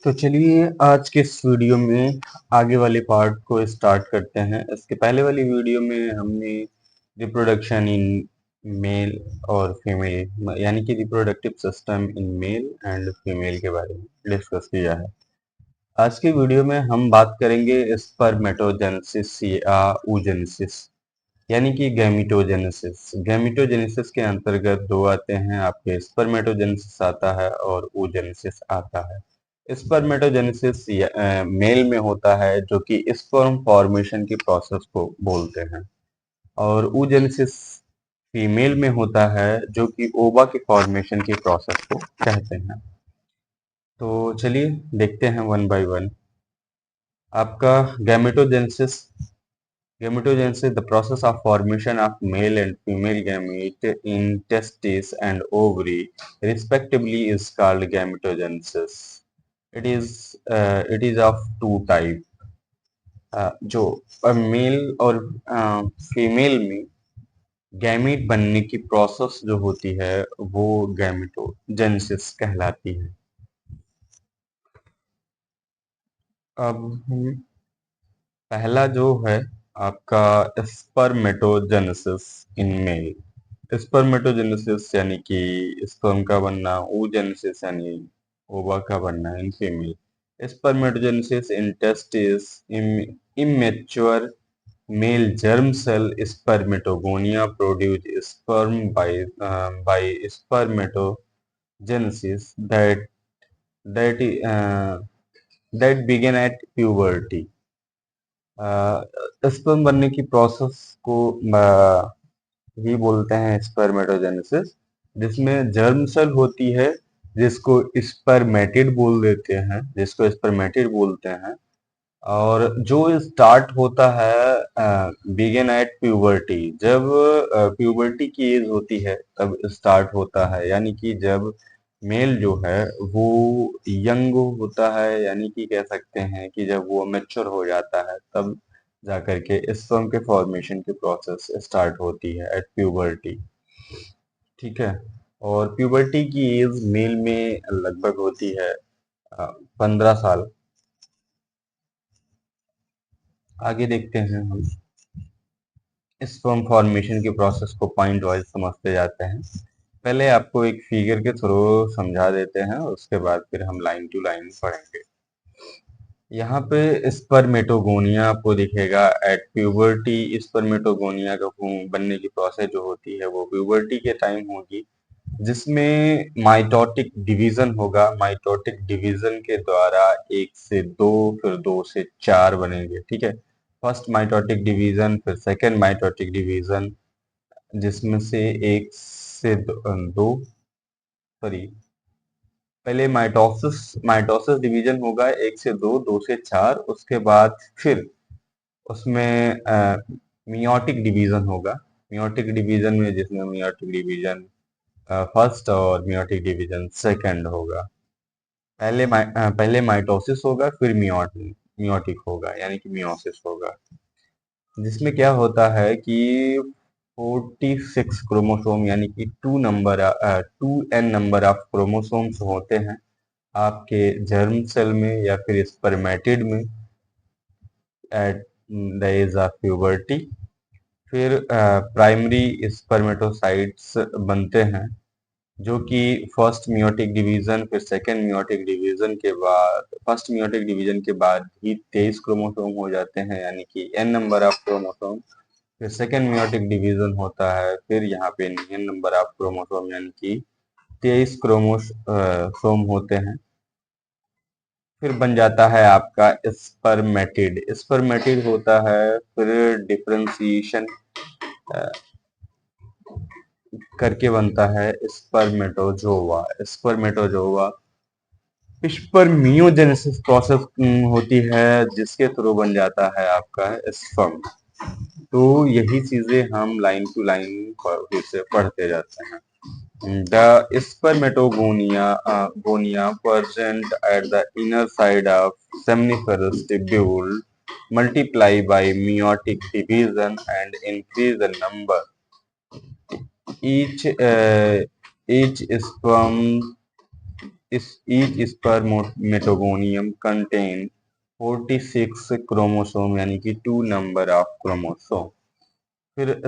तो चलिए आज के इस वीडियो में आगे वाले पार्ट को स्टार्ट करते हैं। इसके पहले वाली वीडियो में हमने रिप्रोडक्शन इन मेल और फीमेल यानी कि reproductive system in male and female के बारे में डिस्कस किया है। आज की वीडियो में हम बात करेंगे स्पर्मेटोजेनेसिस या oogenesis यानी कि गैमीटोजेनेसिस। गैमीटोजेनेसिस के अंतर्गत दो आते हैं, आपके स्पर्मेटोजेनेसिस आता है और oogenesis आता है। स्पर्मेटोजेनेसिस मेल में होता है जो कि स्पर्म फॉर्मेशन की प्रोसेस को बोलते हैं, और oogenesis फीमेल में होता है जो कि ओवा की फॉर्मेशन की प्रोसेस को कहते हैं। तो चलिए देखते हैं वन बाय वन। आपका gametogenesis Gametogenesis, the process of formation of male and female gamete in testes and ovary, respectively, is called gametogenesis. It is of two type. जो मेल और फीमेल में गैमीट बनने की प्रोसेस जो होती है वो गैमेटोजेनेसिस कहलाती है। अब हम पहला जो है आपका स्पर्मेटोजेनेसिस इन मेल। स्पर्मेटोजेनेसिस यानी कि स्पर्म का बनना, oogenesis यानी ओवा का बनना in female. Spermatogenesis in testis immature male germ cell spermatogonia produce sperm by spermatogenesis that that begin at puberty। Sperm बनने की प्रोसेस को ही बोलते हैं स्पर्मेटोजेनेसिस, जिसमें जर्म सेल होती है जिसको स्पर्मेटिड बोलते हैं, और जो स्टार्ट होता है बिगिन एट प्यूबर्टी। जब प्यूबर्टी की एज होती है तब स्टार्ट होता है, यानी कि जब मेल जो है वो यंग होता है, यानी कि कह सकते हैं कि जब वो मैच्योर हो जाता है तब जाकर के स्पर्म के फॉर्मेशन की प्रोसेस स्टार्ट होती है एट प्यूबर्टी। ठीक है। और प्यूबर्टी की एज मेल में लगभग होती है 15 साल। आगे देखते हैं हम स्पर्म फॉर्मेशन की प्रोसेस को पॉइंट वाइज समझते जाते हैं। पहले आपको एक फिगर के थ्रू समझा देते हैं, उसके बाद फिर हम लाइन टू लाइन पढ़ेंगे। यहाँ पे स्पर्मेटोगोनिया आपको दिखेगा एट प्यूबर्टी। स्पर्मेटोगोनिया का बनने की प्रोसेस जो होती है वो प्यूबर्टी के टाइम होगी, जिसमें माइटोटिक डिवीजन होगा। माइटोटिक डिवीजन के द्वारा 1 से 2, फिर 2 से 4 बनेंगे। ठीक है। फर्स्ट माइटोटिक डिवीजन, फिर सेकेंड माइटोटिक डिवीजन, जिसमें से 1 से 2 सॉरी पहले माइटोसिस माइटोसिस डिवीजन होगा 1 से 2, 2 से 4, उसके बाद फिर उसमें मियोटिक डिवीजन होगा। मियोटिक डिवीजन में जिसमें मियोटिक डिवीजन फर्स्ट और मियोटिक डिवीजन सेकंड होगा। पहले माइटोसिस होगा, फिर मियोटिक होगा, यानी कि मियोसिस होगा, जिसमें क्या होता है कि 46 क्रोमोसोम यानी कि 2n नंबर ऑफ क्रोमोसोम्स होते हैं आपके जर्म सेल में या फिर स्पर्मेटिड में at the age of puberty. फिर प्राइमरी स्पर्मेटोसाइट्स बनते हैं, जो कि फर्स्ट मियोटिक डिवीजन, फिर सेकेंड मियोटिक डिवीजन के बाद फर्स्ट मियोटिक डिवीजन के बाद ही 23 क्रोमोसोम हो जाते हैं, यानी कि n नंबर ऑफ क्रोमोसोम। फिर सेकेंड मियोटिक डिवीजन होता है, फिर यहाँ पे n नंबर ऑफ क्रोमोसोम यानी कि 23 क्रोमोसोम होते हैं। फिर बन जाता है आपका स्पर्मेटिड। स्पर्मेटिड होता है, फिर डिफरेंशिएशन करके बनता है स्पर्मेटोजोवा। स्पर्मेटोजोवा स्पर्मियोजेनेसिस प्रोसेस होती है, जिसके थ्रू बन जाता है आपका स्पर्म। तो यही चीजें हम लाइन टू लाइन फिर से पढ़ते जाते हैं। The gonia present at the inner side of seminiferous tubule multiply by meiotic division and increase the number. Each sperm each spermatogonium contain 46 chromosome यानी कि 2 नंबर ऑफ क्रोमोसोम। फिर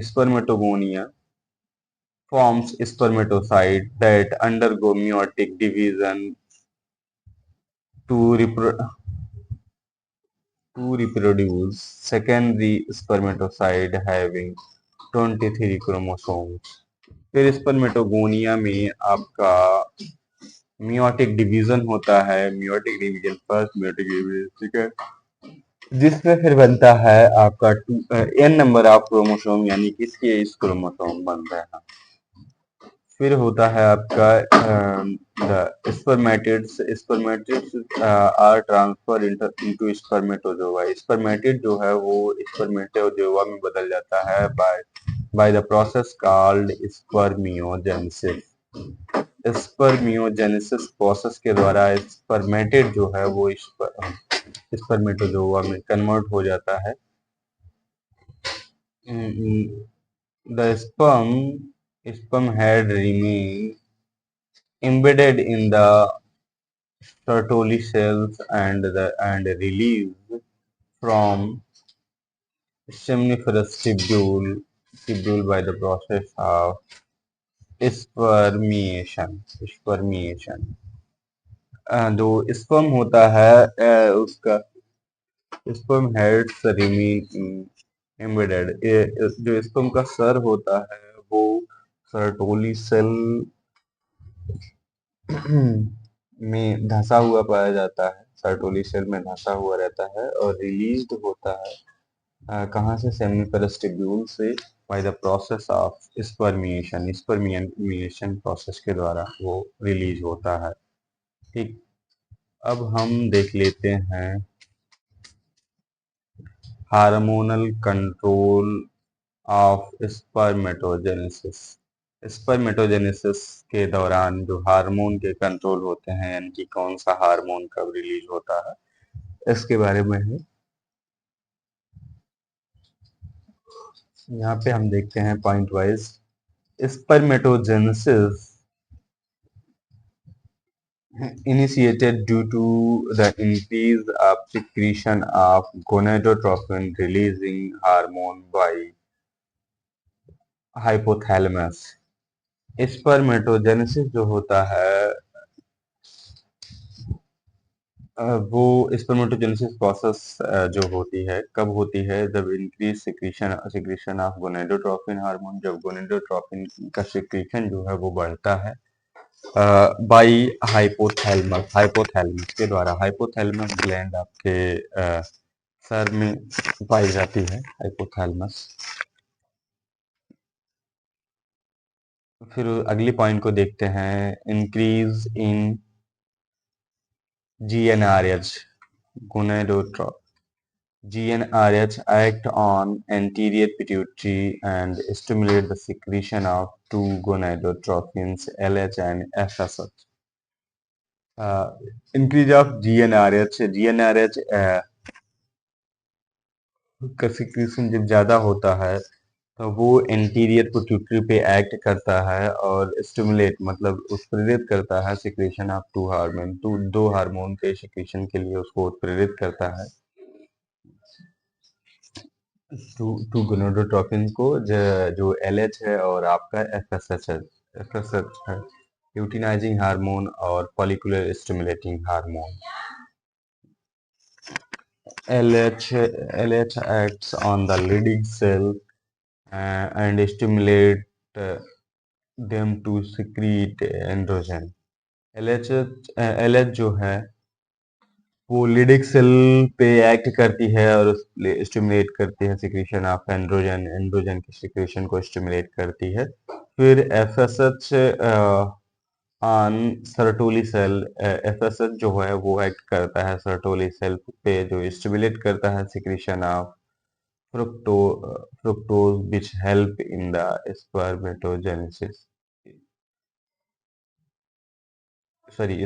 spermatogonia forms spermatocyte that undergo meiotic division to reproduce secondary spermatocyte having 23 chromosomes। फिर spermatogonia में आपका meiotic division होता है, meiotic division first, meiotic division second, जिसमें फिर बनता है आपका एन नंबर ऑफ क्रोमोसोम यानी कि 23 क्रोमोसोम बनता है। फिर होता है आपका spermatids are transfer into spermatozoa. Spermatid जो है वो स्पर्मेटोजोआ में बदल जाता है by the process called spermiogenesis. Spermiogenesis process के द्वारा स्पर्मेटिड जो है वो स्पर्मेटोजोआ में कन्वर्ट हो जाता है। The sperm head remain embedded in the Sertoli cells and released from seminiferous tubule by the process of spermiation। जो स्पर्म होता है उसका स्पर्म हेड्स रिमेन एम्बेडेड। जो स्पर्म का सर होता है वो सर्टोली सेल में धंसा हुआ पाया जाता है, सर्टोली सेल में धंसा हुआ रहता है और रिलीज्ड होता है कहाँ से, सेमिनिफरस ट्यूब्यूल से bye the process of spermiation process के द्वारा वो रिलीज होता है। ठीक, अब हम देख लेते हैं hormonal control of spermatogenesis. Spermatogenesis के दौरान जो हार्मोन के कंट्रोल होते हैं, यानी कि कौन सा हार्मोन कब रिलीज होता है, इसके बारे में है। यहाँ पे हम देखते हैं point wise. Spermatogenesis initiated due to the increase of secretion of gonadotropin releasing hormone by hypothalamus। Spermatogenesis जो होता है वो स्पर्मेटोजेनेसिस प्रोसेस जो होती है कब होती है, जब increase secretion of gonadotropin hormone, जब गोनेडोट्रोपिन का सिक्रीशन जो है वो बढ़ता है बाई हाइपोथैलेमस के द्वारा। हाइपोथैलेमस ग्लैंड आपके सर में पाई जाती है, हाइपोथैलेमस। फिर अगली पॉइंट को देखते हैं, increase in GnRH gonadotropin। GnRH act on anterior pituitary and stimulate the secretion of two gonadotropins LH and FSH। Increase of GnRH का सिक्रीशन जब ज्यादा होता है तो वो एंटीरियर पिट्यूटरी पे एक्ट करता है और स्टिमुलेट मतलब उत्प्रेरित करता है सिक्रीशन ऑफ टू हार्मोन, दो हार्मोन के सिक्रीशन के लिए उसको उत्प्रेरित करता है, टू गोनाडोट्रोपिन को, जो LH है और आपका FSH है, ल्यूटिनाइजिंग हार्मोन और follicular stimulating hormone. LH acts on the Leydig cell and stimulate them to secrete androgen। LH जो है वो लिडिक सेल पे एक्ट करती है और स्टिमुलेट करती है सिक्रीशन ऑफ एंड्रोजन, एंड्रोजन की सिक्रीशन को स्टिमुलेट करती है। फिर FSH on sertoli cell, FSH जो है वो एक्ट करता है सर्टोली सेल पे, जो स्टिमुलेट करता है secretion of fructose which help in the spermatogenesis,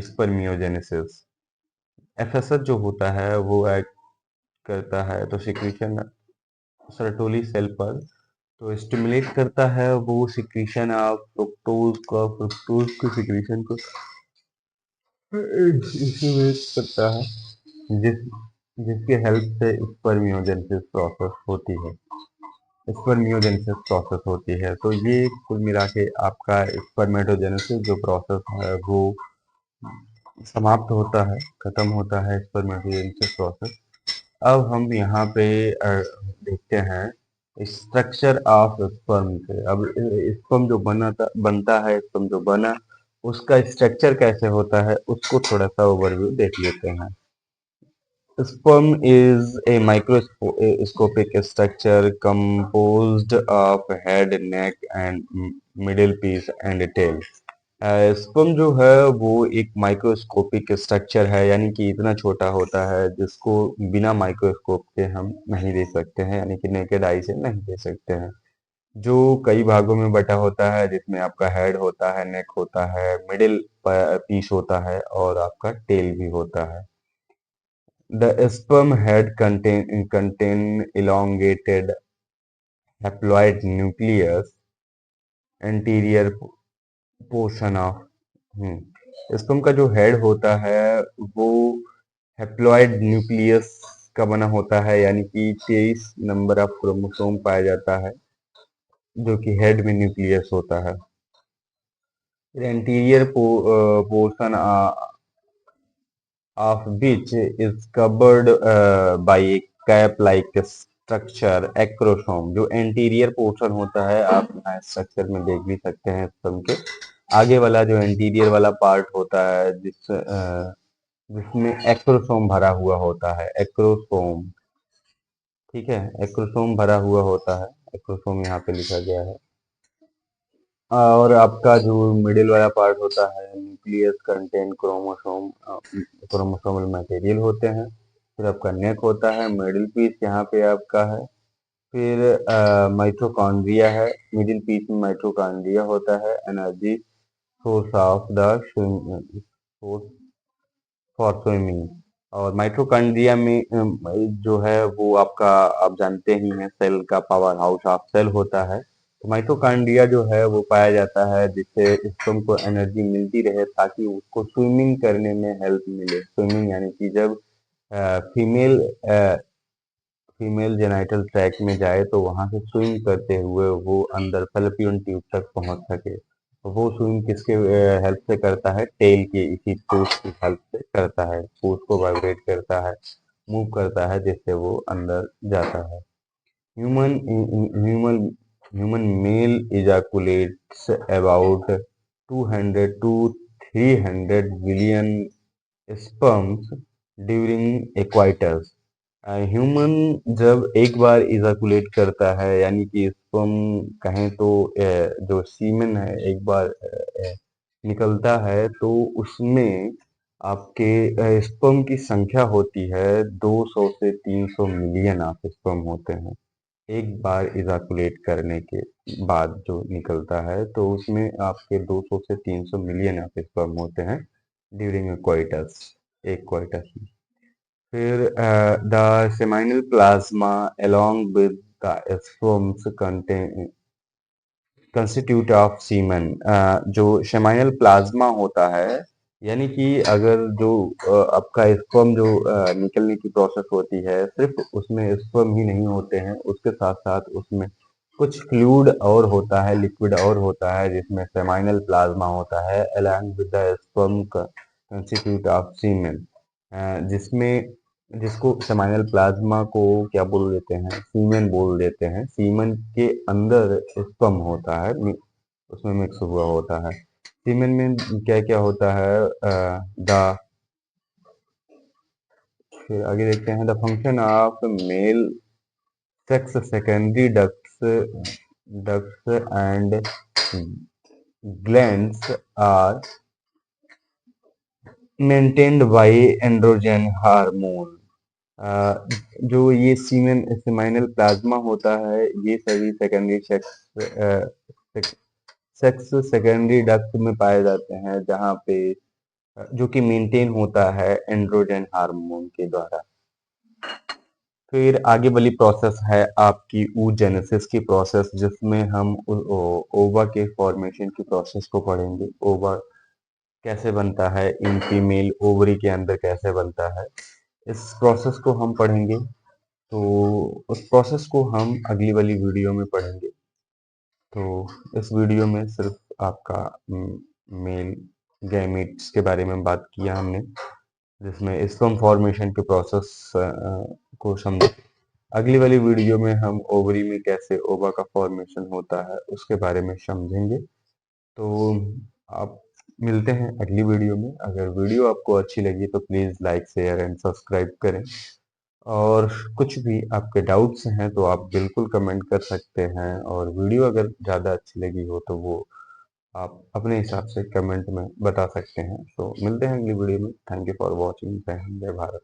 spermiogenesis. FSH जो होता है वो एक्ट करता है तो सिक्रीशन सर्टोली सेल पर तो स्टिमुलेट करता है वो सिक्रीशन ऑफ फ्रुक्टोज के सिक्रीशन को स्टिमुलेट करता है, जिस जिसके हेल्प से स्पर्मियोजेनेसिस प्रोसेस होती है, स्पर्मियोजेनेसिस प्रोसेस होती है। तो ये कुल मिला के आपका स्पर्मेटोजेनेसिस जो प्रोसेस है वो समाप्त होता है, खत्म होता है स्पर्मेटोजेनेसिस प्रोसेस। अब हम यहाँ पे देखते हैं स्ट्रक्चर ऑफ स्पर्म से। अब स्पर्म जो बनता है, स्पर्म जो बना, उसका स्ट्रक्चर कैसे होता है उसको थोड़ा सा ओवरव्यू देख लेते हैं। Sperm is a microscopic structure composed of head, neck, and middle piece and tail. Sperm जो है वो एक माइक्रोस्कोपिक स्ट्रक्चर है, यानी कि इतना छोटा होता है जिसको बिना माइक्रोस्कोप के हम नहीं देख सकते हैं, यानी कि नेकेड आई से नहीं देख सकते हैं। जो कई भागों में बटा होता है, जिसमें आपका हेड होता है, नेक होता है, मिडिल पीस होता है और आपका टेल भी होता है। The sperm head contain elongated haploid nucleus, anterior portion of sperm का जो हेड होता है वो हैप्लॉइड न्यूक्लियस का बना होता है, यानी कि 23 नंबर ऑफ क्रोमोसोम पाया जाता है जो कि हेड में न्यूक्लियस होता है। Anterior portion of which is covered by a cap-like structure, acrosome। जो एंटीरियर पोर्शन होता है, आप यहाँ स्ट्रक्चर में देख भी सकते हैं स्तंभ के आगे वाला जो एंटीरियर वाला पार्ट होता है, जिसमें एक्रोसोम भरा हुआ होता है, एक्रोसोम। ठीक है, एक्रोसोम भरा हुआ होता है, एक्रोसोम यहाँ पे लिखा गया है। और आपका जो मिडिल वाला पार्ट होता है, nucleus contain chromosome, chromosomal material होते हैं। फिर आपका नेक होता है, मिडिल पीस यहाँ पे आपका है। फिर माइटोकॉन्ड्रिया है, मिडिल पीस में माइटोकॉन्ड्रिया होता है, energy source of the source for swimming. और माइटोकॉन्ड्रिया में जो है वो आपका, आप जानते ही हैं, सेल का पावर हाउस ऑफ सेल होता है। तो माइटोकॉन्ड्रिया जो है वो पाया जाता है जिससे स्पर्म को एनर्जी मिलती रहे ताकि उसको स्विमिंग करने में हेल्प मिले। स्विमिंग यानी कि जब फीमेल फीमेल जेनाइटल ट्रैक में जाए तो वहां से स्विम करते हुए वो अंदर फैलोपियन ट्यूब तक पहुंच सके। तो वो स्विम किसके हेल्प से करता है? टेल के इसी पूछ की हेल्प से करता है। पूछ को वाइब्रेट करता है, मूव करता है, जिससे वो अंदर जाता है। Human human human male ejaculates about 200 to 300 billion sperms during coitus. Human जब एक बार इजाकुलेट करता है, यानी कि स्पर्म कहें तो जो सीमेन है एक बार निकलता है, तो उसमें आपके स्पर्म की संख्या होती है 200 से 300 मिलियन ऑफ स्पर्म होते हैं। एक बार इजाकुलेट करने के बाद जो निकलता है तो उसमें आपके 200 से 300 मिलियन ऑफ स्पर्म होते हैं ड्यूरिंग क्वाइटस, एक क्वाइटस में। फिर the seminal plasma along with the sperms constitute of semen. जो सेमाइनल प्लाज्मा होता है, यानी कि अगर जो आपका स्पर्म जो निकलने की प्रोसेस होती है, सिर्फ उसमें स्पर्म ही नहीं होते हैं, उसके साथ साथ उसमें कुछ फ्लूइड और होता है, लिक्विड और होता है, जिसमें सेमाइनल प्लाज्मा होता है along with the sperm constitute of semen. जिसमें जिसको सेमाइनल प्लाज्मा को क्या बोल देते हैं? सीमेन बोल देते हैं। सीमेन के अंदर स्पर्म होता है, उसमें मिक्स हुआ होता है। सीमेन में क्या क्या होता है? द फिर आगे देखते हैं, the function of male sex secondary ducts and glands are maintained by androgen hormone. जो ये सीमेन सेमाइनल प्लाज्मा होता है, ये सभी सेकेंडरी सेक्स सेकेंडरी डक्ट में पाए जाते हैं, जहाँ पे जो कि मेंटेन होता है एंड्रोजन हार्मोन के द्वारा। फिर आगे वाली प्रोसेस है आपकी oogenesis की प्रोसेस, जिसमें हम ओवा के फॉर्मेशन की प्रोसेस को पढ़ेंगे। ओवा कैसे बनता है, इन फीमेल ओवरी के अंदर कैसे बनता है, इस प्रोसेस को हम पढ़ेंगे। तो उस प्रोसेस को हम अगली वाली वीडियो में पढ़ेंगे। तो इस वीडियो में सिर्फ आपका मेल गैमीट्स के बारे में बात किया हमने, जिसमें स्पर्म फॉर्मेशन के प्रोसेस को समझा। अगली वाली वीडियो में हम ओवरी में कैसे ओवा का फॉर्मेशन होता है उसके बारे में समझेंगे। तो आप मिलते हैं अगली वीडियो में। अगर वीडियो आपको अच्छी लगी तो please like share and subscribe करें, और कुछ भी आपके डाउट्स हैं तो आप बिल्कुल कमेंट कर सकते हैं, और वीडियो अगर ज़्यादा अच्छी लगी हो तो वो आप अपने हिसाब से कमेंट में बता सकते हैं। तो मिलते हैं अगली वीडियो में। Thank you for watching. जय हिंद, जय भारत।